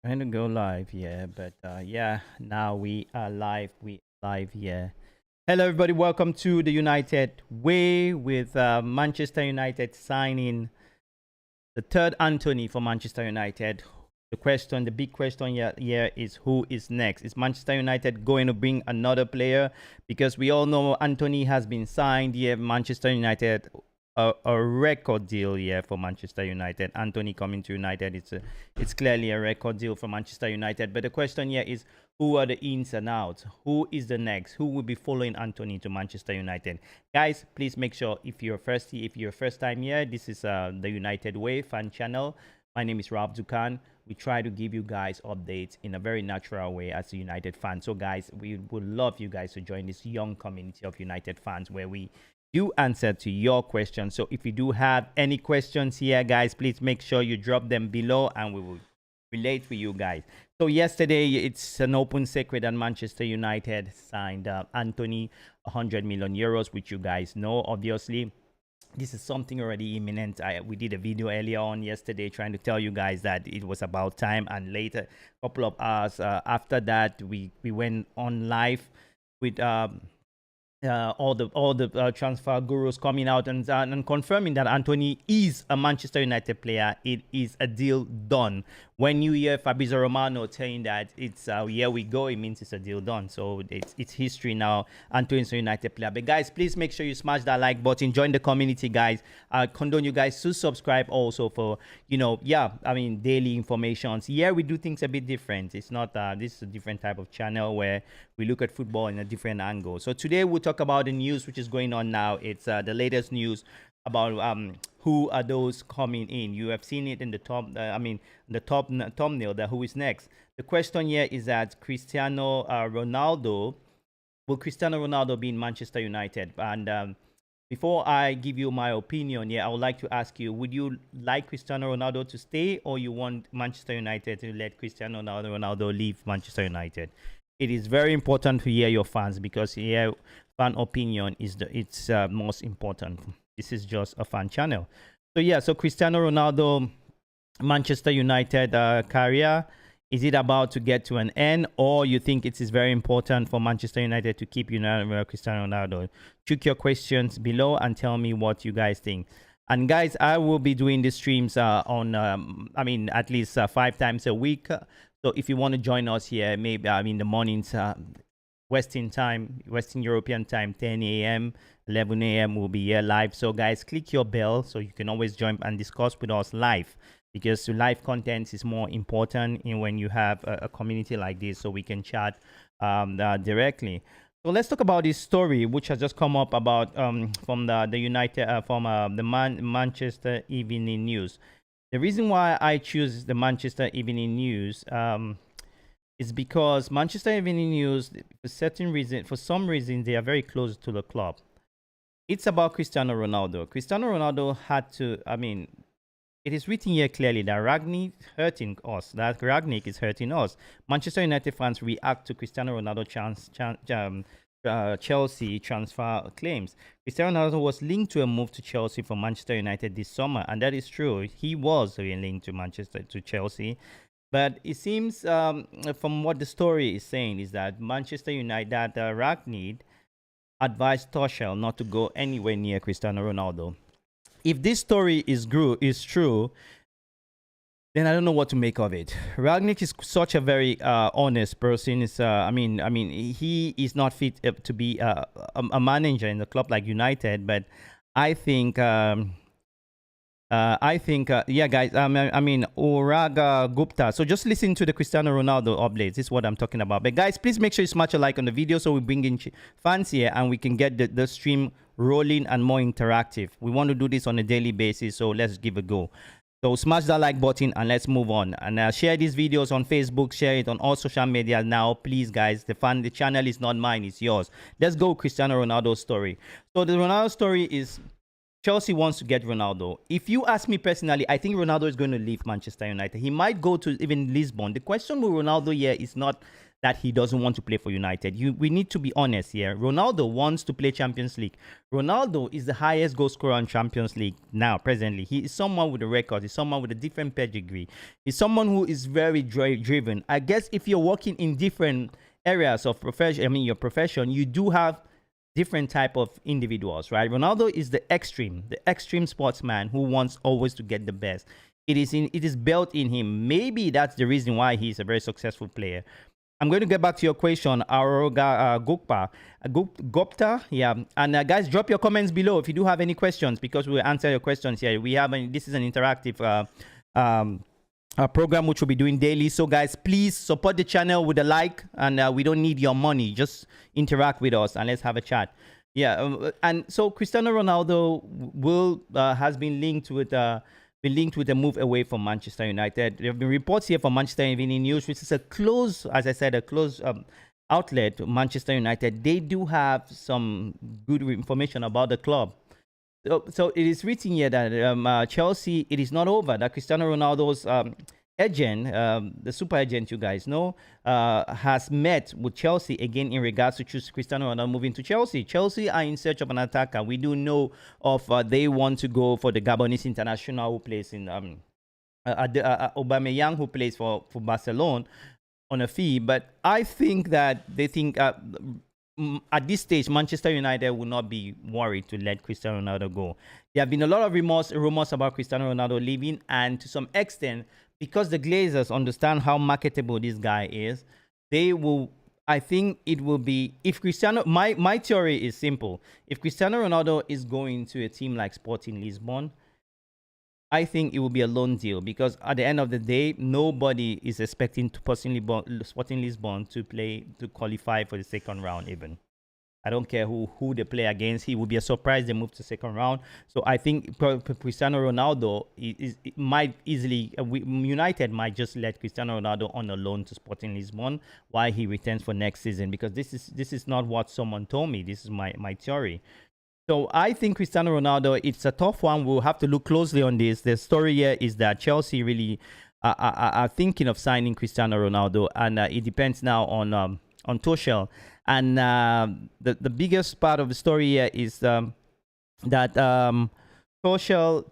Trying to go live, yeah, but yeah, now we are live. We are live, yeah. Hello, everybody. Welcome to the United Way with Manchester United signing the third Antony for Manchester United. The big question here is who is next? Is Manchester United going to bring another player? Because we all know Antony has been signed here. Manchester United, a record deal here for Manchester United. Antony coming to United, it's clearly a record deal for Manchester United. But the question here is who are the ins and outs? Who is the next? Who will be following Antony to Manchester United? Guys, please make sure if you're first time here, this is the United Way fan channel. My name is Rob Dukan. We try to give you guys updates in a very natural way as a United fan. So guys, we would love you guys to join this young community of United fans where we do answer to your questions. So if you do have any questions here, guys, please make sure you drop them below and we will relate with you guys. So yesterday, it's an open secret that Manchester United signed Antony 100 million euros, which you guys know, obviously. This is something already imminent. We did a video earlier on yesterday trying to tell you guys that it was about time, and later, a couple of hours after that, we went on live with all the transfer gurus coming out and confirming that Antony is a Manchester United player. It is a deal done. When you hear Fabrizio Romano saying that it's here we go, it means it's a deal done. So it's history now. Antony's a United player. But guys, please make sure you smash that like button. Join the community, guys. Condone you guys to subscribe also for daily informations. Here we do things a bit different. It's not this is a different type of channel where we look at football in a different angle. So today we'll talk about the news which is going on now. It's the latest news about who are those coming in. You have seen it in the top. The top thumbnail. That who is next. The question here is that Cristiano Ronaldo. Will Cristiano Ronaldo be in Manchester United? And before I give you my opinion, I would like to ask you: would you like Cristiano Ronaldo to stay, or you want Manchester United to let Cristiano Ronaldo leave Manchester United? It is very important to hear your fans because here fan opinion is it's most important. This is just a fan channel. So Cristiano Ronaldo, Manchester United career, is it about to get to an end, or you think it is very important for Manchester United to keep Cristiano Ronaldo? Check your questions below and tell me what you guys think. And guys, I will be doing these streams on at least 5 times a week. So if you want to join us here, maybe the mornings, Western European time, 10 a.m., 11 a.m. will be here live. So guys, click your bell so you can always join and discuss with us live, because live content is more important when you have a community like this, so we can chat directly. So let's talk about this story which has just come up about from the United the Manchester Evening News. The reason why I choose the Manchester Evening News is because Manchester Evening News, for some reason, they are very close to the club. It's about Cristiano Ronaldo. Cristiano Ronaldo had to, it is written here clearly that Ragnick is hurting us. Manchester United fans react to Cristiano Ronaldo Chelsea transfer claims. Cristiano Ronaldo was linked to a move to Chelsea from Manchester United this summer, and that is true. He was linked to Chelsea. But it seems from what the story is saying is that Manchester United, Ragnick advised Tuchel not to go anywhere near Cristiano Ronaldo. If this story is true, then I don't know what to make of it. Ragnick is such a very honest person. He is not fit to be a manager in a club like United. But I think, guys. Uraga Gupta. So just listen to the Cristiano Ronaldo updates. This is what I'm talking about. But guys, please make sure you smash a like on the video so we bring in fans here and we can get the stream rolling and more interactive. We want to do this on a daily basis, so let's give it a go. So smash that like button and let's move on. And share these videos on Facebook, share it on all social media now, please, guys. The channel is not mine, it's yours. Let's go Cristiano Ronaldo story. So the Ronaldo story is Chelsea wants to get Ronaldo. If you ask me personally, I think Ronaldo is going to leave Manchester United. He might go to even Lisbon. The question with Ronaldo here is not that he doesn't want to play for United. We need to be honest here. Ronaldo wants to play Champions League. Ronaldo is the highest goal scorer in Champions League now, presently. He is someone with a record. He's someone with a different pedigree. He's someone who is very driven. I guess if you're working in different areas of your profession, you do have different type of individuals, right? Ronaldo is the extreme sportsman who wants always to get the best. It is built in him. Maybe that's the reason why he's a very successful player. I'm going to get back to your question, Gupta. Yeah. And guys, drop your comments below if you do have any questions, because we'll answer your questions here. This is an interactive program which we'll be doing daily. So guys, please support the channel with a like, and we don't need your money. Just interact with us and let's have a chat. Yeah. And so Cristiano Ronaldo has been linked with a move away from Manchester United. There have been reports here from Manchester Evening News, which is a close outlet to Manchester United. They do have some good information about the club. So it is written here that Chelsea, it is not over. That Cristiano Ronaldo's agent, the super agent you guys know, has met with Chelsea again in regards to choose Cristiano Ronaldo moving to Chelsea. Chelsea are in search of an attacker. We do know of they want to go for the Gabonese international who plays in Aubameyang, who plays for Barcelona on a fee. But I think that they think at this stage, Manchester United will not be worried to let Cristiano Ronaldo go. There have been a lot of rumors about Cristiano Ronaldo leaving, and to some extent, because the Glazers understand how marketable this guy is, they will. I think it will be, if Cristiano. My theory is simple. If Cristiano Ronaldo is going to a team like Sporting Lisbon, I think it will be a loan deal, because at the end of the day, nobody is expecting Sporting Lisbon to qualify for the second round even. I don't care who they play against. He will be a surprise they move to second round. So I think Cristiano Ronaldo might easily, United might just let Cristiano Ronaldo on a loan to Sporting Lisbon while he returns for next season, because this is not what someone told me. This is my theory. So I think Cristiano Ronaldo, it's a tough one. We'll have to look closely on this. The story here is that Chelsea really are thinking of signing Cristiano Ronaldo, and it depends now on Tuchel. And the biggest part of the story here is that Tuchel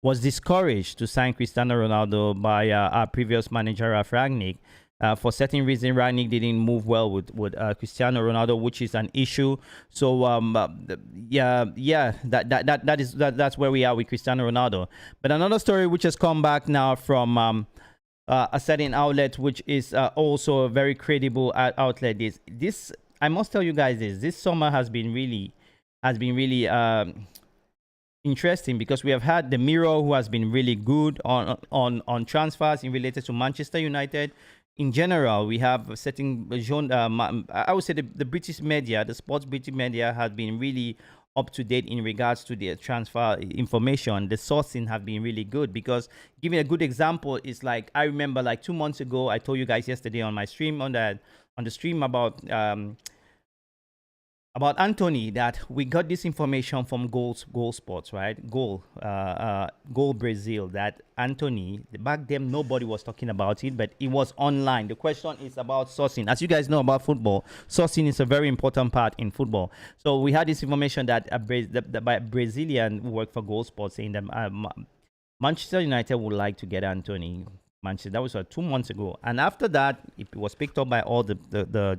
was discouraged to sign Cristiano Ronaldo by our previous manager, Ralf Rangnick. For certain reason, Rangnick didn't move well with Cristiano Ronaldo, which is an issue. So that's where we are with Cristiano Ronaldo. But another story which has come back now from a certain outlet, which is also a very credible outlet, is this. I must tell you guys this summer has been really interesting, because we have had the Mirror, who has been really good on transfers in related to Manchester United. In general, we have a certain I would say the British media, the sports British media, has been really up to date in regards to the transfer information. The sourcing have been really good, because giving a good example is like, I remember like 2 months ago, I told you guys yesterday on my stream, on the stream about Antony, that we got this information from Goal Sports, right? Goal Brazil, that Antony, back then nobody was talking about it, but it was online. The question is about sourcing. As you guys know about football, sourcing is a very important part in football. So we had this information that by a Brazilian who worked for Goal Sports, saying that Manchester United would like to get Antony. That was 2 months ago. And after that, it was picked up by all the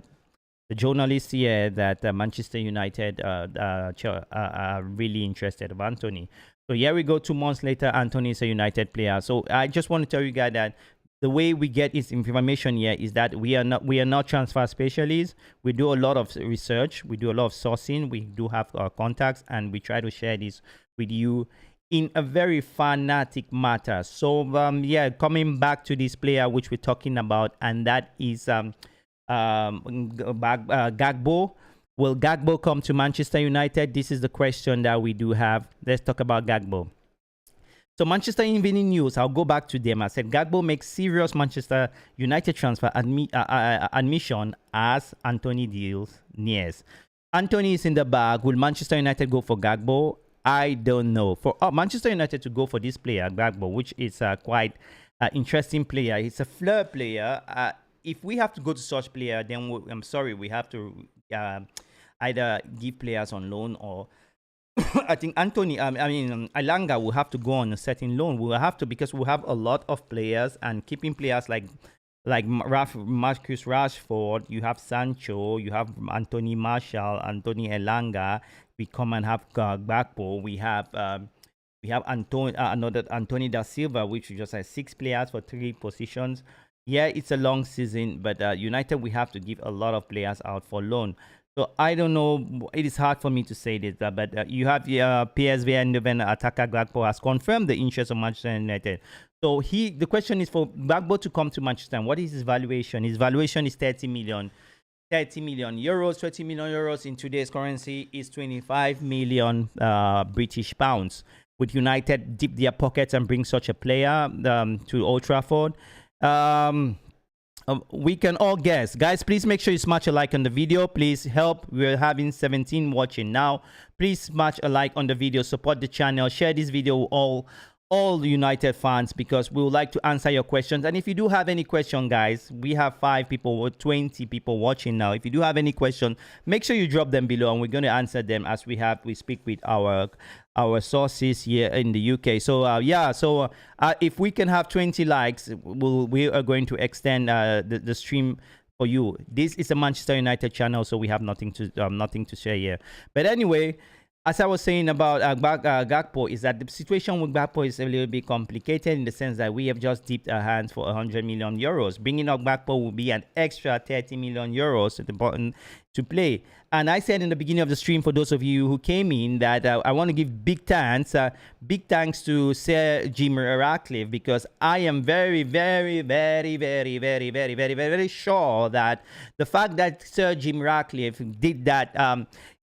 journalists here that Manchester United are really interested in Antony. So here we go, 2 months later, Antony is a United player. So I just want to tell you guys that the way we get this information here is that we are not transfer specialists. We do a lot of research. We do a lot of sourcing. We do have contacts, and we try to share this with you in a very fanatic matter. So yeah, coming back to this player which we're talking about, and that is Gakpo. Will Gakpo come to Manchester United? This is the question that we do have. Let's talk about Gakpo. So Manchester Evening News, I'll go back to them. I said Gakpo makes serious Manchester United transfer admission as Antony deals nears. Antony is in the bag. Will Manchester United go for Gakpo? I don't know. For Manchester United to go for this player, Gakpo, which is quite interesting player. He's a flair player. If we have to go to such player, then I'm sorry, we have to either give players on loan or I think Antony, Alanga will have to go on a certain loan. We'll have to because we have a lot of players and keeping players like Marcus Rashford. You have Sancho. You have Anthony Martial, Anthony Elanga. We come and have Gakpo. We have another Antony da Silva, which just has 6 players for 3 positions. Yeah, it's a long season, but United we have to give a lot of players out for loan. So I don't know. It is hard for me to say this, but you have PSV Eindhoven attacker Gakpo has confirmed the interest of Manchester United. So the question is for Gakpo to come to Manchester. What is his valuation? His valuation is 30 million. 30 million euros, 20 million euros in today's currency is 25 million British pounds. Would United dip their pockets and bring such a player to Old Trafford? We can all guess. Guys, please make sure you smash a like on the video. Please help. We're having 17 watching now. Please smash a like on the video. Support the channel. Share this video with all the United fans because we would like to answer your questions. And if you do have any question, guys, we have 5 people or 20 people watching now. If you do have any question, make sure you drop them below and we're going to answer them as we speak with our sources here in the UK. So if we can have 20 likes, we are going to extend the stream for you. This is a Manchester United channel, so we have nothing to share here. But anyway, as I was saying about Gakpo, is that the situation with Gakpo is a little bit complicated in the sense that we have just dipped our hands for 100 million euros. Bringing up Gakpo will be an extra 30 million euros at the bottom to play. And I said in the beginning of the stream, for those of you who came in, that I want to give big thanks to Sir Jim Ratcliffe, because I am very, very, very, very, very, very, very, very, very sure that the fact that Sir Jim Ratcliffe did that,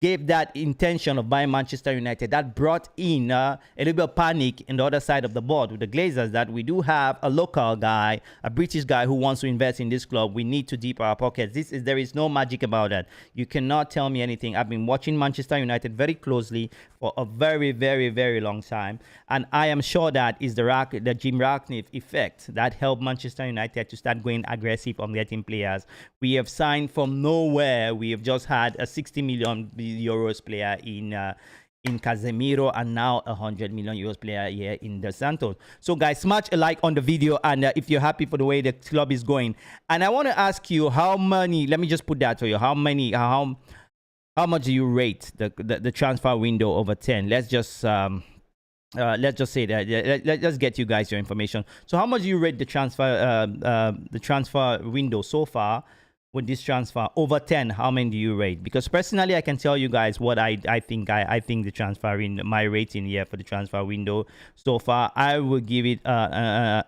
gave that intention of buying Manchester United, that brought in a little bit of panic in the other side of the board with the Glazers, that we do have a local guy, a British guy who wants to invest in this club. We need to dip our pockets. There is no magic about that. You cannot tell me anything. I've been watching Manchester United very closely for a very, very, very long time, and I am sure that is the Jim Ratcliffe effect that helped Manchester United to start going aggressive on getting players. We have signed from nowhere. We have just had a 60 million euros player in Casemiro, and now a 100 million euros player here in Dos Santos. So guys, smash a like on the video, and if you're happy for the way the club is going. And I want to ask you, how many, let me just put that for you, how much do you rate the transfer window over 10? Let's just say that. Let's just get you guys your information. So how much do you rate the transfer window so far? With this transfer over 10, how many do you rate? Because personally, I can tell you guys what I think. I think the transfer window, my rating here for the transfer window so far, I will give it a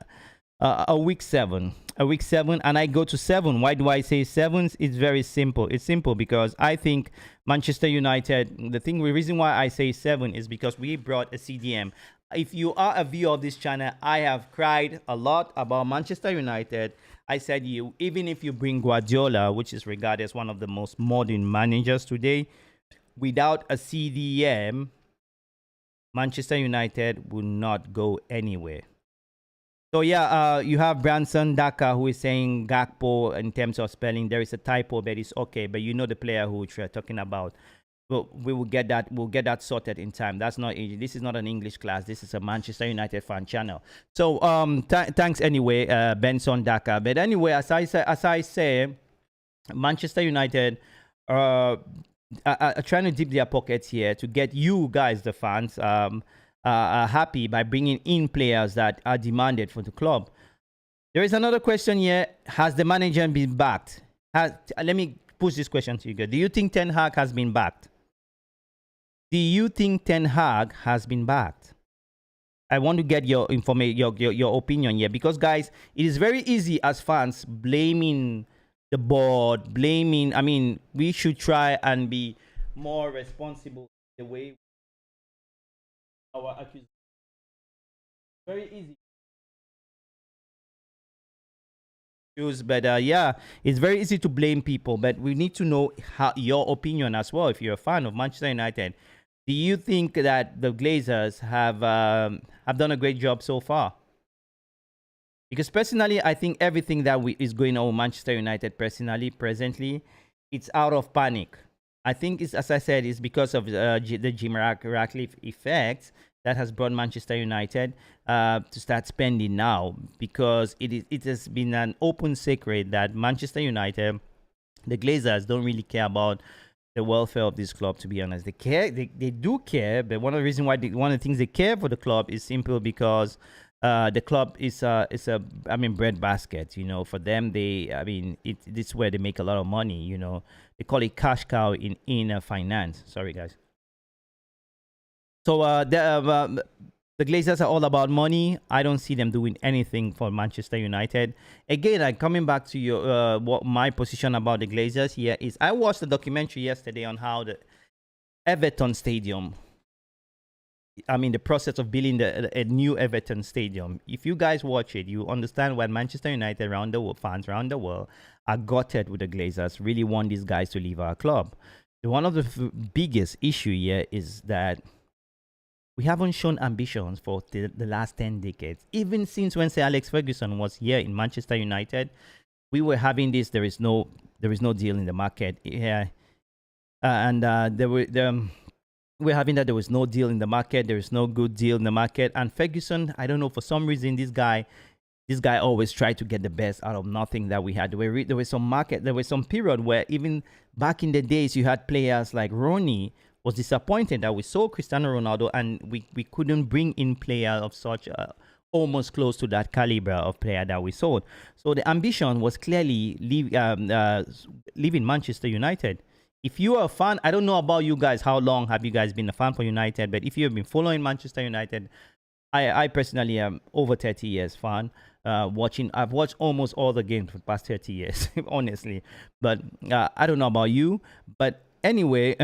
week 7. A week 7, and I go to 7. Why do I say 7? It's very simple. It's simple because I think Manchester United, the reason why I say 7 is because we brought a CDM. If you are a viewer of this channel, I have cried a lot about Manchester United. I said even if you bring Guardiola, which is regarded as one of the most modern managers today, without a CDM, Manchester United will not go anywhere. So yeah, you have Branson Daka who is saying Gakpo in terms of spelling. There is a typo, but it's okay. But you know the player who we're talking about. But we will get that. We'll get that sorted in time. That's not. This is not an English class. This is a Manchester United fan channel. So thanks anyway, Benson Daka. But anyway, as I say, Manchester United are trying to dip their pockets here to get you guys, the fans, happy by bringing in players that are demanded for the club. There is another question here. Has the manager been backed? Let me push this question to you guys. Do you think Ten Hag has been backed? Do you think Ten Hag has been backed? I want to get your information, your opinion here, because guys, it is very easy as fans blaming the board, I mean, we should try and be more responsible the way our accusation. Very easy. But yeah, it's very easy to blame people, but we need to know your opinion as well. If you're a fan of Manchester United, do you think that the Glazers have done a great job so far? Because personally, I think everything that is going on with Manchester United presently, it's out of panic. I think it's, as I said, it's because of the Jim Ratcliffe effect that has brought Manchester United to start spending now, because it has been an open secret that Manchester United, the Glazers, don't really care about the welfare of this club. To be honest, they do care, but one of the reasons why one of the things they care for the club is simple because the club is a I mean breadbasket. For them, this is where they make a lot of money. They call it cash cow in finance. Sorry, guys. So the Glazers are all about money. I don't see them doing anything for Manchester United. Again, I'm coming back to your what my position about the Glazers here is. I watched a documentary yesterday on how the Everton Stadium, the process of building a new Everton Stadium. If you guys watch it, you understand why Manchester United fans around the world are gutted with the Glazers, really want these guys to leave our club. One of the biggest issue here is that we haven't shown ambitions for the last 10 decades. Even since when Sir Alex Ferguson was here in Manchester United, we were having this, there is no deal in the market. Yeah. We're having that there was no deal in the market, there is no good deal in the market. And Ferguson, I don't know, for some reason, this guy always tried to get the best out of nothing that we had. There was some period where even back in the days, you had players like Ronnie was disappointed that we saw Cristiano Ronaldo and we couldn't bring in player of such almost close to that caliber of player that we saw. So the ambition was clearly leaving Manchester United. If you are a fan, I don't know about you guys, how long have you guys been a fan for United, but if you have been following Manchester United, I personally am over 30 years fan. I've watched almost all the games for the past 30 years, honestly. But I don't know about you, but anyway,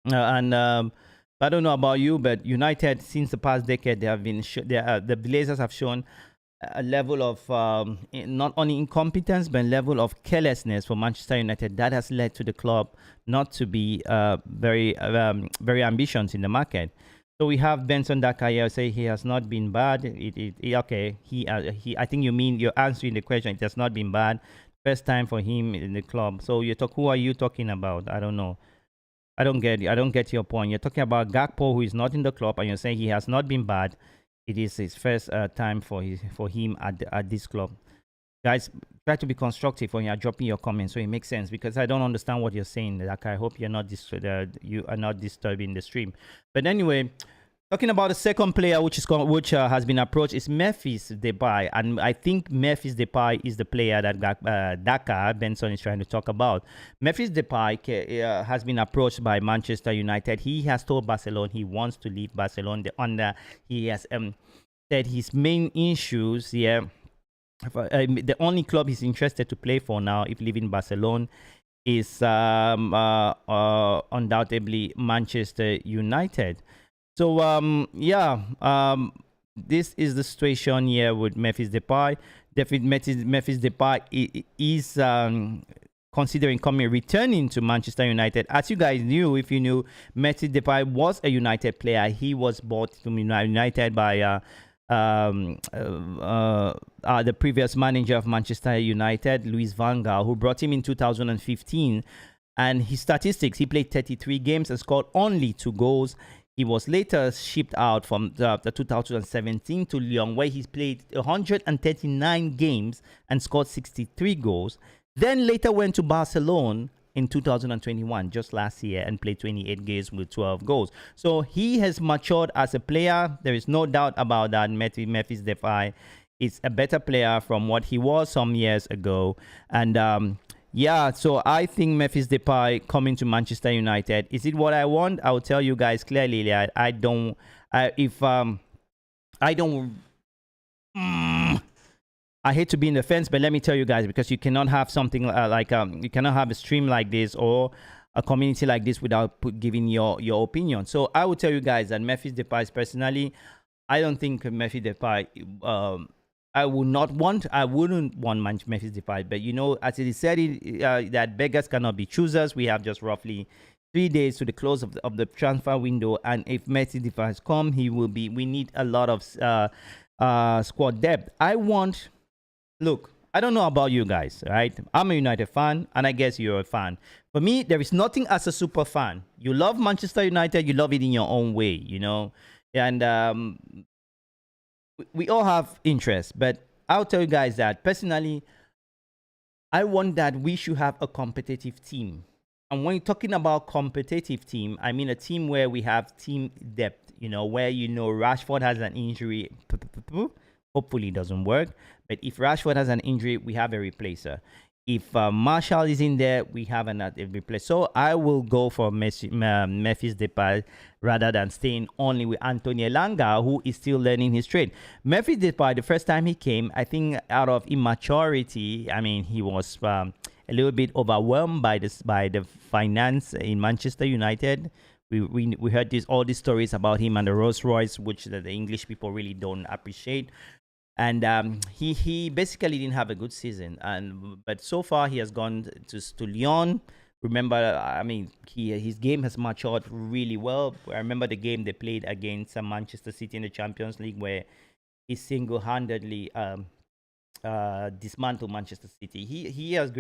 I don't know about you, but United, since the past decade, they have been the Blazers have shown a level of not only incompetence but a level of carelessness for Manchester United that has led to the club not to be very ambitious in the market. So we have Benson Dakaya say he has not been bad. Okay, I think you mean you're answering the question. It has not been bad. First time for him in the club. So who are you talking about? I don't know. I don't get you. I don't get your point. You're talking about Gakpo, who is not in the club, and you're saying he has not been bad. It is his first time for him at this club. Guys, try to be constructive when you're dropping your comments so it makes sense, because I don't understand what you're saying. Like, I hope you're not you are not disturbing the stream. But anyway, talking about the second player which has been approached is Memphis Depay, and I think Memphis Depay is the player that Benson is trying to talk about. Memphis Depay has been approached by Manchester United. He has told Barcelona he wants to leave Barcelona. He has said his main issues here. The only club he's interested to play for now, if leaving Barcelona, is undoubtedly Manchester United. So this is the situation here with Memphis Depay. Memphis Depay is considering returning to Manchester United. As you guys knew, if you knew, Memphis Depay was a United player. He was bought to United by the previous manager of Manchester United, Louis van Gaal, who brought him in 2015. And his statistics: he played 33 games and scored only 2 goals. He was later shipped out from the 2017 to Lyon, where he played 139 games and scored 63 goals. Then later went to Barcelona in 2021, just last year, and played 28 games with 12 goals. So he has matured as a player. There is no doubt about that. Memphis Depay is a better player from what he was some years ago. And so I think Memphis Depay coming to Manchester United, is it what I want? I will tell you guys clearly that I hate to be in the fence, but let me tell you guys, because you cannot have something you cannot have a stream like this or a community like this without giving your opinion. So I will tell you guys that Memphis Depay, personally, I don't think Memphis Depay. I wouldn't want Memphis Depay, but as it is said, that beggars cannot be choosers. We have just roughly 3 days to the close of the transfer window, and if Memphis Depay come, he will be. We need a lot of squad depth. Look, I don't know about you guys, right? I'm a United fan, and I guess you're a fan. For me, there is nothing as a super fan. You love Manchester United, you love it in your own way, and we all have interests. But I'll tell you guys that personally, I want that we should have a competitive team. And when you're talking about competitive team, I mean a team where we have team depth, where Rashford has an injury. Hopefully it doesn't work. But if Rashford has an injury, we have a replacer. If Marshall is in there, we have another replacer. So I will go for Memphis Depay rather than staying only with Antony Elanga, who is still learning his trade. Memphis Depay, the first time he came, I think out of immaturity, I mean, he was a little bit overwhelmed by the finance in Manchester United. We heard all these stories about him and the Rolls Royce, which the English people really don't appreciate. And he basically didn't have a good season, but so far he has gone to Lyon. Remember, I mean, his game has matured really well. I remember the game they played against Manchester City in the Champions League, where he single-handedly dismantled Manchester City. He has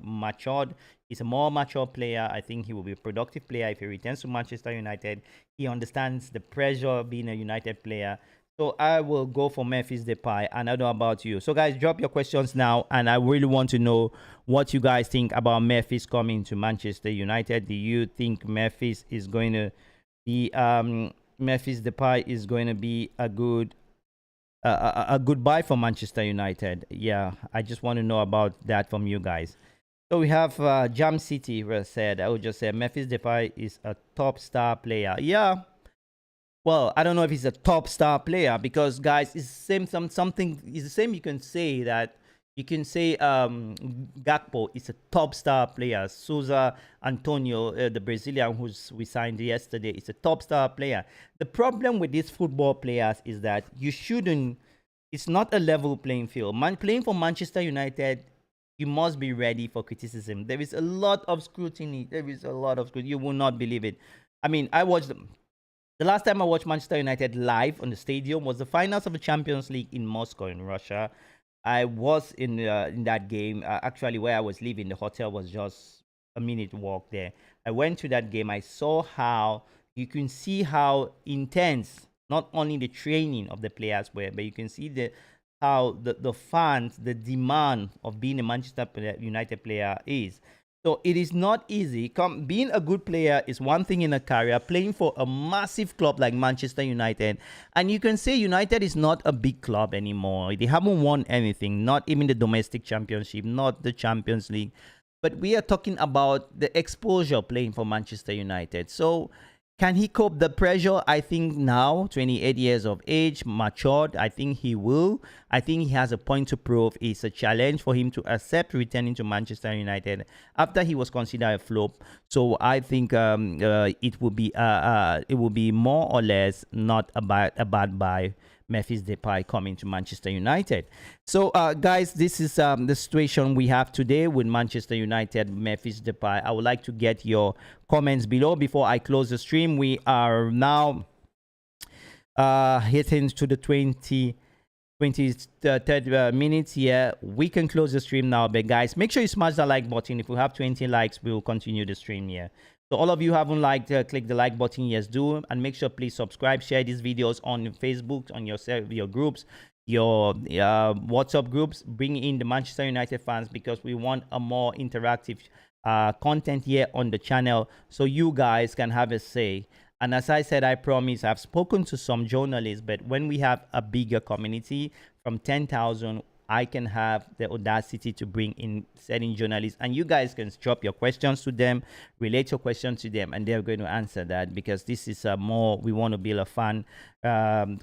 matured. He's a more mature player. I think he will be a productive player if he returns to Manchester United. He understands the pressure of being a United player. So I will go for Memphis Depay, and I don't know about you. So guys, drop your questions now, and I really want to know what you guys think about Memphis coming to Manchester United. Do you think Memphis is going to be Memphis Depay is going to be a good buy for Manchester United? Yeah, I just want to know about that from you guys. So we have Jam City said, I would just say Memphis Depay is a top star player. Yeah. Well, I don't know if he's a top star player, because guys, it's the same. It's the same. You can say Gakpo is a top star player. Souza Antonio, the Brazilian we signed yesterday, is a top star player. The problem with these football players is that it's not a level playing field. Playing for Manchester United, you must be ready for criticism. There is a lot of scrutiny. You will not believe it. I mean, the last time I watched Manchester United live on the stadium was the finals of the Champions League in Moscow in Russia. I was in that game. Actually, where I was living, the hotel was just a minute walk there. I went to that game. I saw how you can see how intense not only the training of the players were, but you can see how the fans, the demand of being a Manchester United player is. So it is not easy. Being a good player is one thing in a career. Playing for a massive club like Manchester United, and you can say United is not a big club anymore. They haven't won anything, not even the domestic championship, not the Champions League. But we are talking about the exposure playing for Manchester United. So can he cope the pressure? I think now, 28 years of age, matured, I think he will. I think he has a point to prove. It's a challenge for him to accept returning to Manchester United after he was considered a flop. So I think it will be more or less not a bad buy. Memphis Depay coming to Manchester United. So, guys, this is the situation we have today with Manchester United, Memphis Depay. I would like to get your comments below before I close the stream. We are now hitting to the 23rd minutes here. We can close the stream now, but guys, make sure you smash the like button. If we have 20 likes, we will continue the stream here. So all of you who haven't liked, click the like button. Yes, do. And make sure, please subscribe, share these videos on Facebook, on your groups, your WhatsApp groups. Bring in the Manchester United fans, because we want a more interactive content here on the channel, so you guys can have a say. And as I said, I promise, I've spoken to some journalists, but when we have a bigger community from 10,000, I can have the audacity to bring in certain journalists, and you guys can drop your questions to them, relate your questions to them, and they're going to answer that, because this is we want to build a fun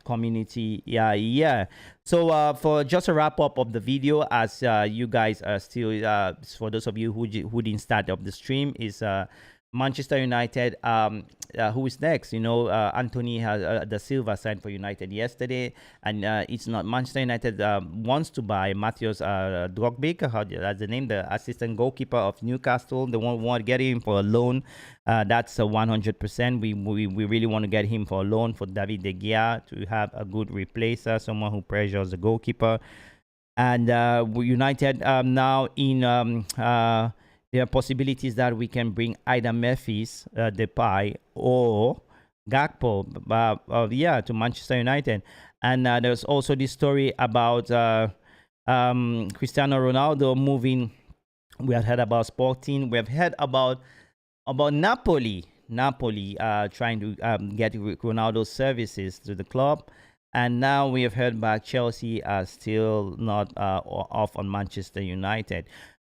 community. Yeah. So for just a wrap up of the video, as you guys are still, for those of you who didn't start up the stream, is Manchester United, who is next? Antony has the Silva signed for United yesterday, and it's not Manchester United wants to buy Matthias Drogbeek, that's the name, the assistant goalkeeper of Newcastle. They want to get him for a loan. That's a 100%. We really want to get him for a loan for David De Gea to have a good replacer, someone who pressures the goalkeeper. And United now in there are possibilities that we can bring either Memphis Depay or Gakpo, to Manchester United. And there's also this story about Cristiano Ronaldo moving. We have heard about Sporting. We have heard about Napoli. Napoli trying to get Ronaldo's services to the club. And now we have heard back Chelsea are still not off on Manchester United.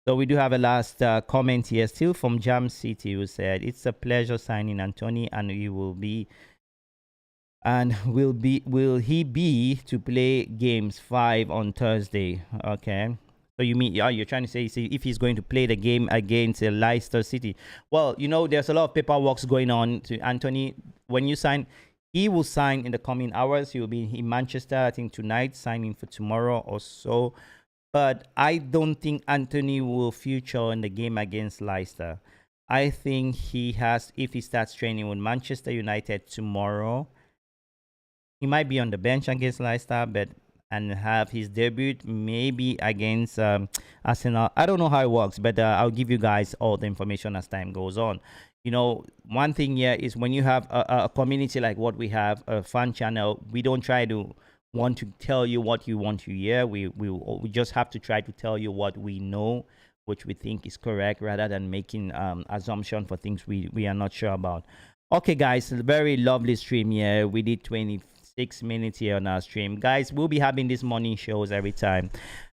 So we do have a last comment here, still from Jam City, who said, "It's a pleasure signing Antony, and will he be to play games 5 on Thursday?" Okay. So you're trying to say if he's going to play the game against Leicester City. Well, there's a lot of paperwork going on to Antony. When you sign, he will sign in the coming hours. He will be in Manchester, I think, tonight, signing for tomorrow or so. But I don't think Antony will feature in the game against Leicester. I think if he starts training with Manchester United tomorrow, he might be on the bench against Leicester, and have his debut maybe against Arsenal. I don't know how it works, but I'll give you guys all the information as time goes on. One thing here is when you have a community like what we have, a fan channel, we don't try to want to tell you what you want to hear. We just have to try to tell you what we know, which we think is correct, rather than making assumption for things we are not sure about. Okay, guys, very lovely stream here. We did 26 minutes here on our stream. Guys, we'll be having these morning shows every time.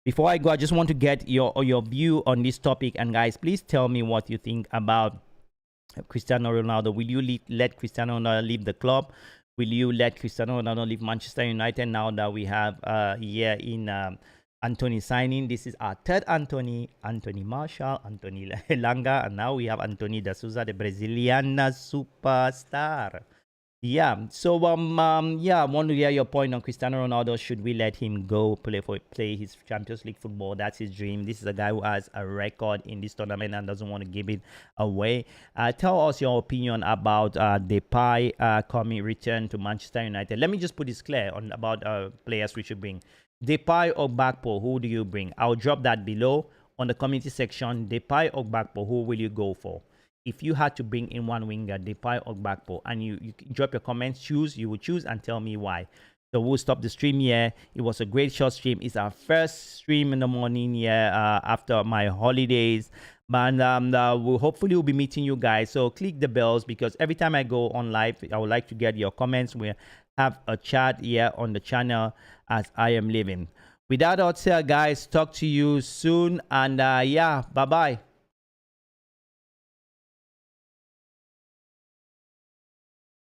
Before I go, I just want to get your view on this topic. And guys, please tell me what you think about Cristiano Ronaldo. Will you let Cristiano Ronaldo leave the club? Will you let Cristiano Ronaldo leave Manchester United now that we have here in Antony signing? This is our third Antony Marshall, Antony Langa, and now we have Antony da Souza, the Brazilian superstar. Yeah. So I want to hear your point on Cristiano Ronaldo. Should we let him go play his Champions League football? That's his dream. This is a guy who has a record in this tournament and doesn't want to give it away. Tell us your opinion about Depay return to Manchester United. Let me just put this clear about players we should bring. Depay or Gakpo, who do you bring? I'll drop that below on the community section. Depay or Gakpo, who will you go for? If you had to bring in one winger, Depay or Gakpo, and you drop your comments, you will choose and tell me why. So we'll stop the stream here. It was a great short stream. It's our first stream in the morning here after my holidays. And we'll hopefully be meeting you guys. So click the bells, because every time I go on live, I would like to get your comments. We have a chat here on the channel as I am leaving. With that out said, guys, talk to you soon. And bye-bye.